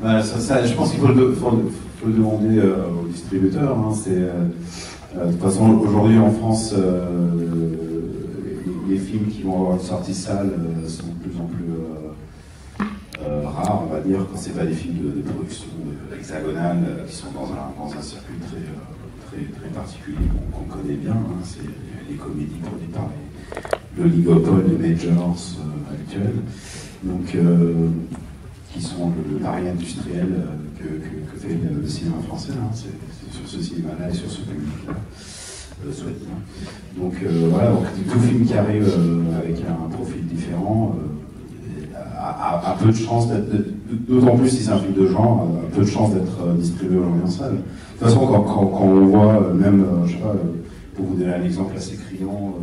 Bah, je pense qu'il faut le demander aux distributeurs. Hein. De toute façon, aujourd'hui en France, les films qui vont avoir une sortie salle sont de plus en plus rares, on va dire, quand c'est pas des films de production hexagonale qui sont dans un circuit très particulier qu'on connaît bien. Hein. C'est les comédies produites par l'oligopole des majors actuels. Donc, qui sont le pari industriel que fait le cinéma français. Hein. C'est sur ce cinéma-là et sur ce public-là, soi-disant. Donc voilà, donc, tout film qui arrive avec un profil différent a peu de chance d'être, d'autant plus si c'est un film de genre, a peu de chance d'être distribué aujourd'hui en salle. De toute façon, quand on voit, même, je sais pas, pour vous donner un exemple assez criant,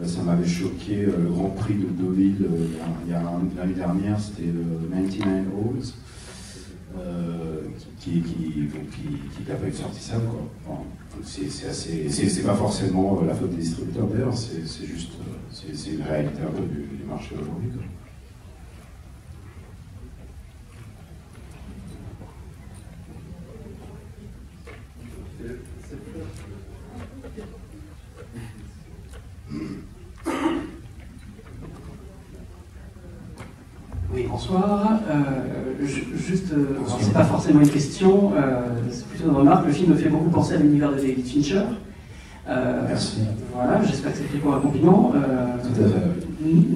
ça m'avait choqué, le Grand Prix de Deauville l'année dernière, c'était le 99 Holes, qui n'a pas eu de sortie salle, quoi. Enfin, c'est pas forcément la faute des distributeurs d'ailleurs, c'est juste c'est une réalité un peu du marché aujourd'hui, quoi. Oui, bonsoir. C'est pas forcément une question, c'est plutôt une remarque. Le film me fait beaucoup penser à l'univers de David Fincher. Merci. Voilà, j'espère que c'est pris pour un compliment. Tout à fait.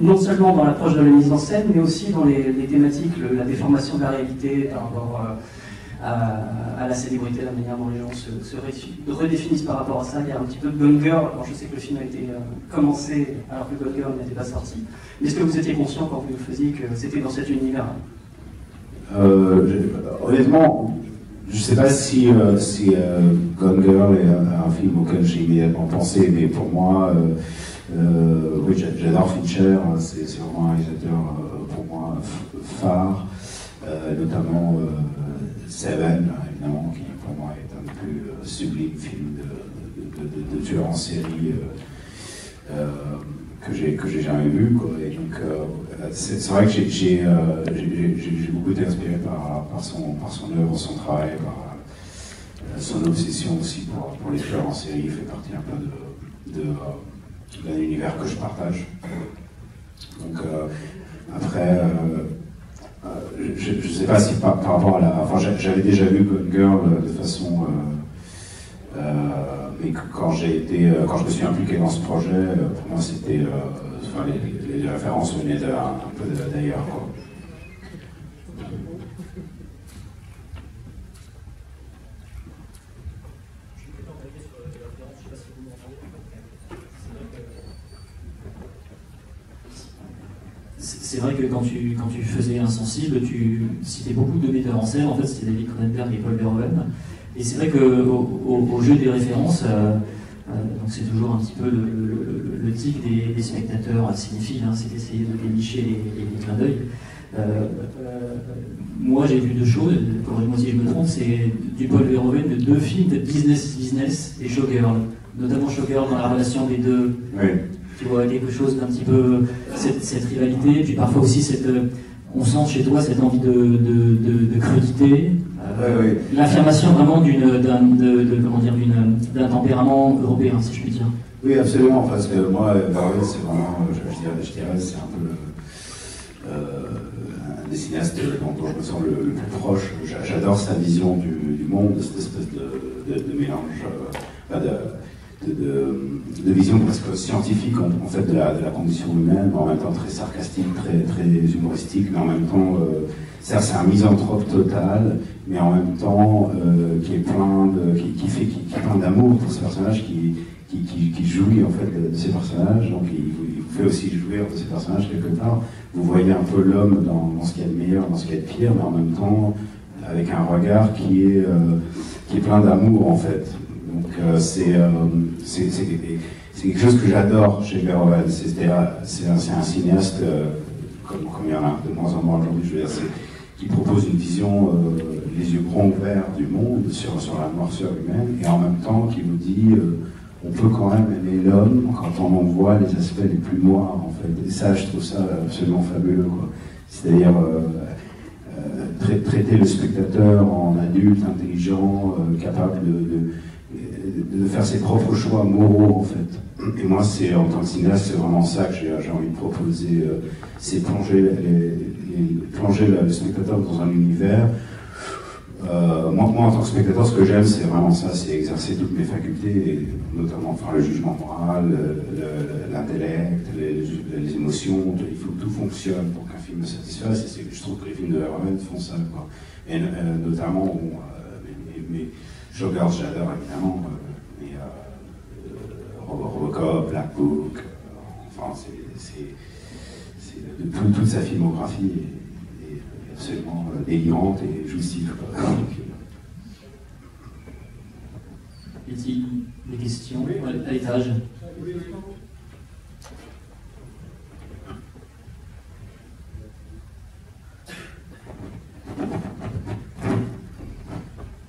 Non seulement dans l'approche de la mise en scène, mais aussi dans les thématiques, la déformation de la réalité par rapport à la célébrité, la manière dont les gens se redéfinissent par rapport à ça. Il y a un petit peu de Gone Girl. Alors, je sais que le film a été commencé alors que Gone Girl n'était pas sorti. Mais est-ce que vous étiez conscient quand vous le faisiez que c'était dans cet univers? Honnêtement, je ne sais pas si Gone Girl est un film auquel j'ai immédiatement pensé, mais pour moi, oui, j'adore Fincher. C'est vraiment un réalisateur pour moi phare, notamment Seven, évidemment, qui pour moi est un des plus sublimes films de tueurs en série que j'ai jamais vu, quoi. Et donc c'est vrai que j'ai beaucoup été inspiré par son œuvre, son travail, par son obsession aussi pour les tueurs en série. Il fait partie un peu d'un univers que je partage. Donc après, je ne sais pas si par rapport à enfin, j'avais déjà vu Gone Girl de façon mais quand je me suis impliqué dans ce projet, pour moi c'était, enfin, les références venaient un peu d'ailleurs, quoi. C'est vrai que quand tu faisais Insensible, tu citais beaucoup de metteurs en scène. En fait, c'était David Cronenberg et Paul Verhoeven. Et c'est vrai qu'au jeu des références, donc c'est toujours un petit peu le tic des spectateurs cinéphiles, hein, c'est d'essayer de dénicher les clins d'œil. Moi, j'ai vu deux choses, corrigez-moi si je me trompe, c'est du Paul Verhoeven de deux films de Business et Showgirl, notamment Showgirl dans la relation des deux. Oui. Tu vois quelque chose d'un petit peu cette rivalité, et puis parfois aussi on sent chez toi cette envie de crudité, oui. l'affirmation vraiment d'un tempérament européen, si je puis dire. Oui, absolument, parce que moi, Verhoeven, c'est vraiment, je dirais, c'est un peu un des cinéastes dont je me sens le plus proche. J'adore sa vision du monde, cette espèce de mélange, de vision presque scientifique en fait de la condition humaine, en même temps très sarcastique, très humoristique, mais en même temps, c'est un misanthrope total, mais en même temps qui est plein d'amour pour ce personnage, qui jouit en fait de ces personnages, donc il fait aussi jouir de ces personnages quelque part. Vous voyez un peu l'homme dans ce qu'il y a de meilleur, dans ce qu'il y a de pire, mais en même temps avec un regard qui est plein d'amour en fait. Donc c'est quelque chose que j'adore chez Verhoeven. C'est un cinéaste, comme il y en a de moins en moins aujourd'hui, je veux dire, qui propose une vision, les yeux grands ouverts du monde, sur la noirceur humaine, et en même temps qui vous dit on peut quand même aimer l'homme quand on en voit les aspects les plus noirs, en fait. Et ça, je trouve ça absolument fabuleux, quoi. C'est-à-dire, traiter le spectateur en adulte, intelligent, capable de faire ses propres choix moraux, en fait. Et moi, en tant que cinéaste, c'est vraiment ça que j'ai envie de proposer, c'est plonger le spectateur dans un univers. Moi, en tant que spectateur, ce que j'aime, c'est vraiment ça, c'est exercer toutes mes facultés, et notamment le jugement moral, l'intellect, les émotions. Il faut que tout fonctionne pour qu'un film me satisfasse, et je trouve que les films de Verhoeven font ça, quoi. Et notamment, mais Joggers, j'adore évidemment, mais Robocop, Black Book, enfin, toute sa filmographie est absolument délirante et jouissive. Y a-t-il des questions à l'étage?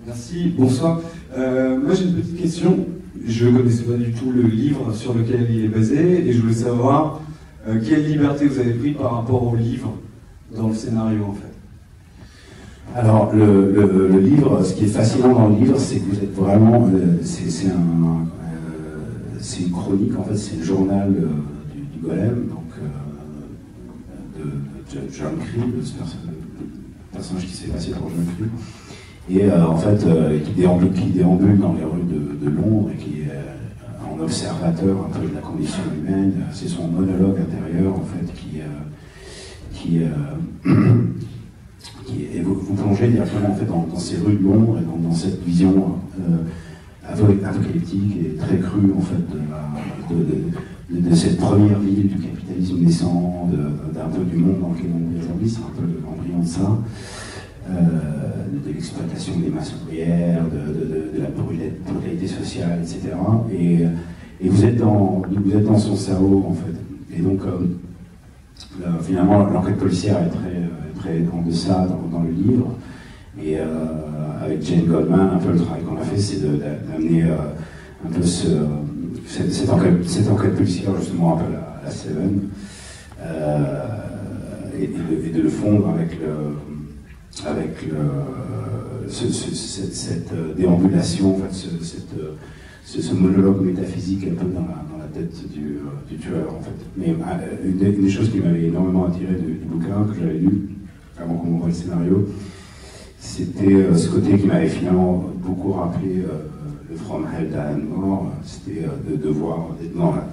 Merci, bonsoir. Moi j'ai une petite question. Je ne connaissais pas du tout le livre sur lequel il est basé et je voulais savoir quelle liberté vous avez pris par rapport au livre dans le scénario en fait. Alors le livre, ce qui est fascinant dans le livre, c'est que vous êtes vraiment, c'est une chronique, en fait, c'est le journal du golem, donc de John Cree, le personnage qui s'est passé pour John Cree. Et en fait, qui déambule dans les rues de Londres et qui est un observateur un peu de la condition humaine. C'est son monologue intérieur, en fait, et vous plongez directement en fait, dans ces rues de Londres et dans cette vision apocalyptique et très crue, en fait, de cette première ville du capitalisme naissant, d'un peu du monde dans lequel on est aujourd'hui. C'est un peu l'embryon de ça. De l'exploitation des masses ouvrières, de la brutalité sociale, etc. Et vous êtes dans son cerveau, en fait. Et donc, finalement, l'enquête policière est très en deçà dans le livre. Et avec Jane Goldman, un peu le travail qu'on a fait, c'est d'amener un peu cette enquête policière, justement, un peu la Seven, et de le fondre avec cette déambulation, en fait, ce monologue métaphysique un peu dans la tête du tueur, en fait. Mais une des choses qui m'avait énormément attiré du bouquin que j'avais lu avant qu'on m'envoie le scénario, c'était ce côté qui m'avait finalement beaucoup rappelé le From Hell d'Alan Moore. C'était de voir, d'être dans la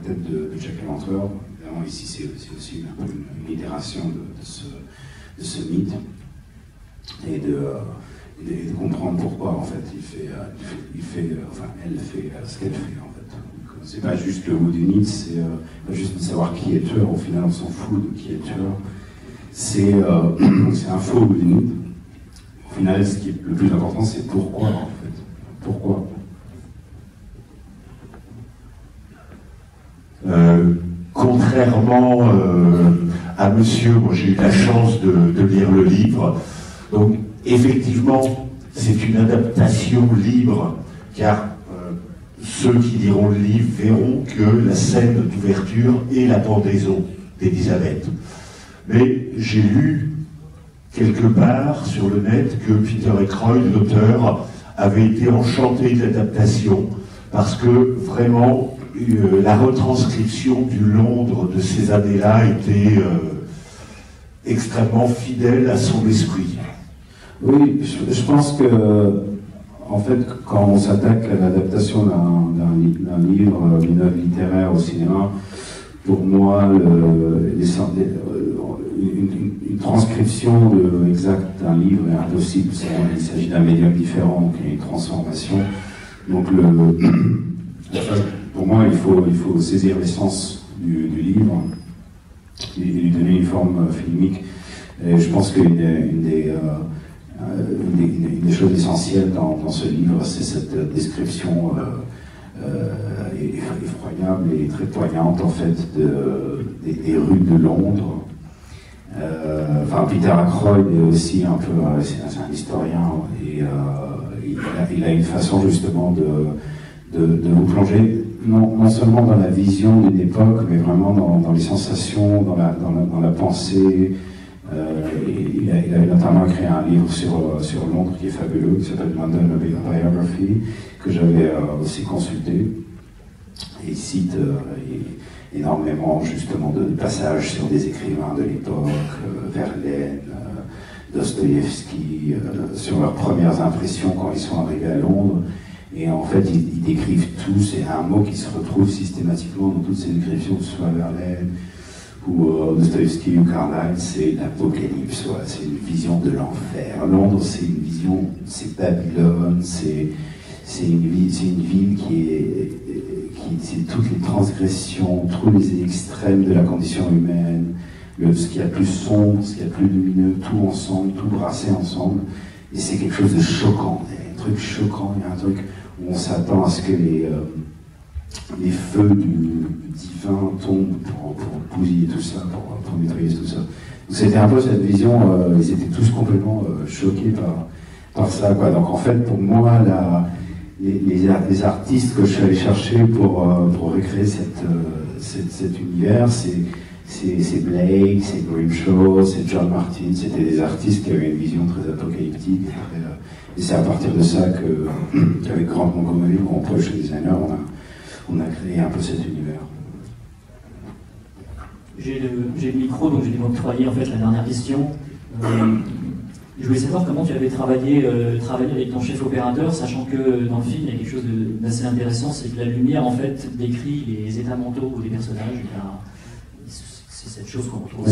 tête de Jack l'Éventreur. Évidemment, ici, c'est aussi un peu une itération de ce mythe. Et de comprendre pourquoi, en fait, elle fait ce qu'elle fait, en fait. C'est pas juste le whodunit, c'est pas juste de savoir qui est tueur, au final on s'en fout de qui est tueur. C'est un faux whodunit. Au final, ce qui est le plus important, c'est pourquoi, en fait. Pourquoi Contrairement à monsieur, moi j'ai eu la chance de lire le livre. Donc, effectivement, c'est une adaptation libre, car ceux qui liront le livre verront que la scène d'ouverture est la pendaison d'Elisabeth. Mais j'ai lu quelque part sur le net que Peter Aykroyd, l'auteur, avait été enchanté de l'adaptation, parce que vraiment, la retranscription du Londres de ces années-là était extrêmement fidèle à son esprit. Oui, je pense que, en fait, quand on s'attaque à l'adaptation d'un livre, d'une œuvre littéraire au cinéma, pour moi, une transcription exacte d'un livre est impossible. Il s'agit d'un médium différent, donc il y a une transformation. Donc, pour moi, il faut saisir l'essence du livre et lui donner une forme filmique. Et je pense qu'une des choses essentielles dans ce livre, c'est cette description effroyable et très poignante, en fait, des rues de Londres. Peter Aykroyd est aussi un peu, c'est un historien, et il a une façon justement de vous plonger non seulement dans la vision d'une époque, mais vraiment dans les sensations, dans la pensée, Il avait notamment écrit un livre sur Londres qui est fabuleux, qui s'appelle London Biography, que j'avais aussi consulté. Et il cite énormément justement de passages sur des écrivains de l'époque, Verlaine, Dostoïevski, sur leurs premières impressions quand ils sont arrivés à Londres. Et en fait, ils décrivent tout, c'est un mot qui se retrouve systématiquement dans toutes ces descriptions, que ce soit Verlaine ou Dostoïevski ou Carlyle, c'est l'apocalypse, ouais, c'est une vision de l'enfer. Londres, c'est une vision, c'est Babylone, c'est une ville c'est toutes les transgressions, tous les extrêmes de la condition humaine, ce qu'il y a de plus sombre, ce qu'il y a de plus lumineux, tout ensemble, tout brassé ensemble. Et c'est quelque chose de choquant. Il y a un truc choquant, il y a un truc où on s'attend à ce que les feux du divin tombent pour bousiller tout ça, pour nettoyer tout ça. Donc c'était un peu cette vision, ils étaient tous complètement choqués par ça, quoi. Donc en fait, pour moi, les artistes que je suis allé chercher pour recréer cet univers, c'est Blake, c'est Grimshaw, c'est John Martin, c'était des artistes qui avaient une vision très apocalyptique. Et c'est à partir de ça qu'avec Grant Montgomery, mon production designer, on a créé un peu cet univers. J'ai le micro, donc je vais m'octroyer en fait la dernière question. Je voulais savoir comment tu avais travaillé avec ton chef opérateur, sachant que dans le film, il y a quelque chose d'assez intéressant, c'est que la lumière en fait décrit les états mentaux des personnages. C'est cette chose qu'on retrouve,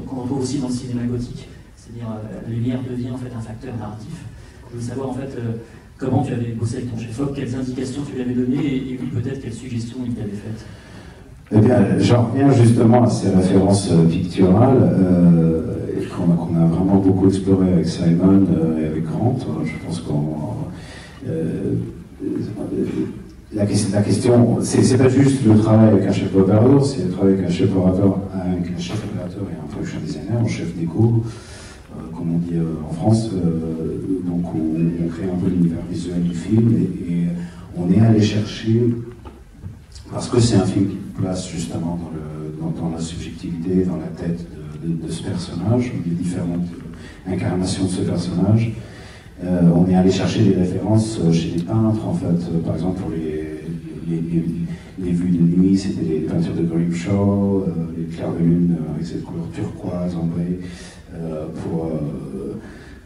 qu'on retrouve aussi dans le cinéma gothique, c'est-à-dire la lumière devient en fait un facteur narratif. Je voulais savoir en fait comment tu avais bossé avec ton chef-op, quelles indications tu lui avais données et oui, peut-être quelles suggestions il t'avait faites. Eh bien, j'en reviens justement à ces références picturales qu'on a vraiment beaucoup exploré avec Simon et avec Grant. Je pense la question, c'est pas juste le travail avec un chef opérateur, c'est le travail avec un chef opérateur et un production designer, un chef déco, comme on dit en France. Donc on crée un peu l'univers visuel du film et on est allé chercher, parce que c'est un film qui place justement dans la subjectivité, dans la tête de ce personnage, les différentes incarnations de ce personnage. On est allé chercher des références chez les peintres, en fait. Par exemple, pour les vues de nuit, c'était les peintures de Grimshaw, les clairs de lune avec cette couleur turquoise, ambrée.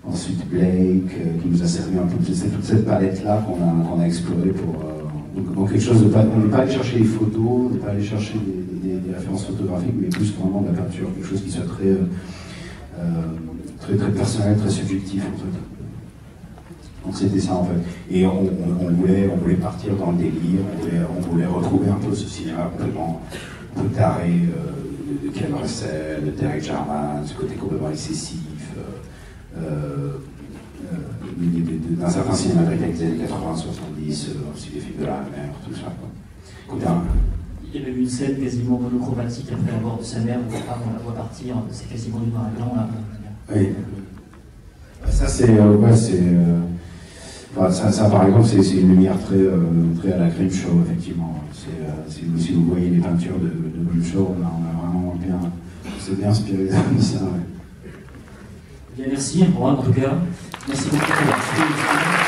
Ensuite, Blake, qui nous a servi un peu. C'est toute cette palette-là qu'on a explorée pour quelque chose de pas. On n'est pas allé chercher les photos, on n'est pas allé chercher des références photographiques, mais plus vraiment de la peinture, quelque chose qui soit très personnel, très subjectif, en fait. Donc c'était ça en fait. Et on voulait partir dans le délire, on voulait retrouver un peu ce cinéma complètement un peu taré de Ken Russell, de Derek Jarman, ce côté complètement excessif, d'un certain cinéma britannique des années 80-70, aussi des films de la mer, tout ça. Il y avait une scène quasiment monochromatique après la mort de sa mère, où on la voit partir, c'est quasiment du noir et blanc là. Oui. Ça c'est... ça, par exemple, c'est une lumière très à la Grimshaw, effectivement. Si vous voyez les peintures de Grimshaw, on a vraiment bien inspiré de ça. Ouais. Bien, merci, en tout cas. Merci beaucoup.